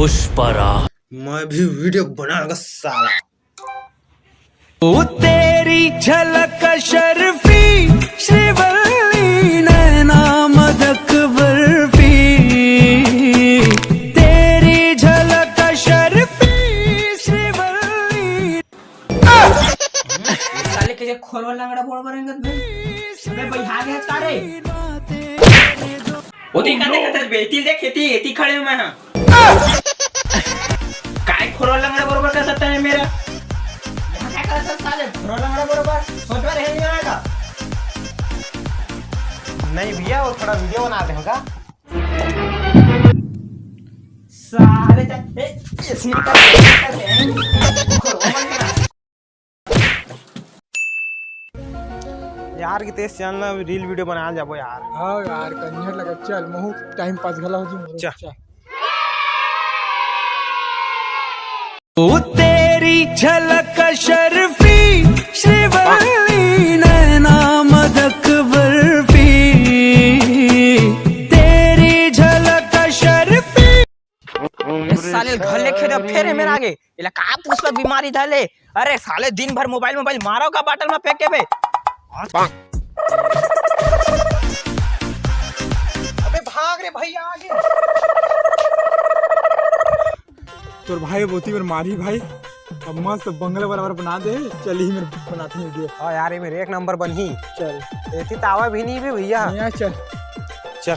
पुष्पराज। मैं भी वीडियो बनाऊंगा साला। ओ तेरी झलक शर्फी श्रीवल्ली नैना मदक बर्फी, तेरी झलक शर्फी श्रीवल्ली। साले के खोलवा लंगड़ा बोल बरेंगे भाई भैया गया तारे ओती काते काते बेटी देख एती खड़े मैं हां काय खोलवा लंगड़ा बरोबर कर सकता है मेरा क्या कर सकता साले खोलवा लंगड़ा बरोबर सोचवा रहे नहीं आएगा। नहीं भैया वो थोड़ा वीडियो बनाते होगा साले ये सीन यार की तेज चैनल में रील वीडियो बनाया जाबो यार। हाँ यार कंजर लगा चल महू टाइम पास गला हो जी चल। ओ तेरी झलक शर्फी श्रीवल्ली नैना मदक बर्फी, तेरी झलक शर्फी। साले घले खेरे फेरे मेरे आगे इला का पुष्पा बीमारी धाले। अरे साले दिन भर मोबाइल मारो का बाटल में फेंके बे। अबे भाग रे भैया आगे। तोर भाई बोती मेरे मारी भाई अब मस्त बंगले बराबर बना दे। चल ही मेरे बनाते हैं वीडियो। हाँ यार ये मेरे एक नंबर बनी। चल ऐसी तावा भी नहीं भी भैया। यहाँ चल चल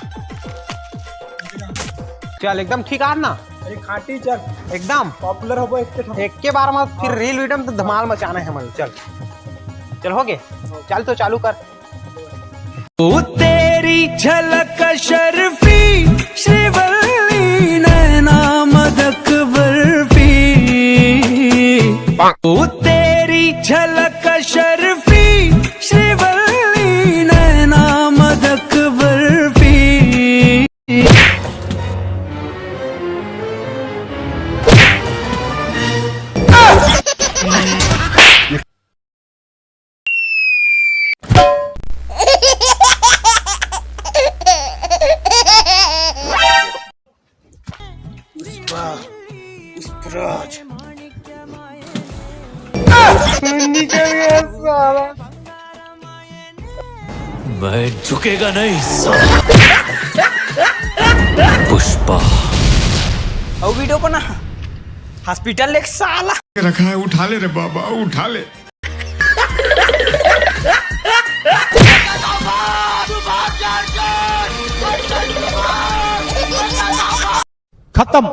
चल एकदम ठीक आ ना। अरे खाटी चल एकदम पॉपुलर हो एक के बार में फिर रील वीडियो में तो धमाल मचाना है हमारे। चल चल हो गए चल तो चालू कर। ओ तेरी झलक शर्फी श्रीवल्ली नैना मदक बर्फी, ओ तेरी झलक शर्फी श्रीवल्ली नैना मदक बर्फी। पुष्पराज मैं झुकेगा नहीं साला। पुष्पा और वीडियो बना हॉस्पिटल एक साला रखा है। उठा ले रे बाबा उठा ले। खत्म।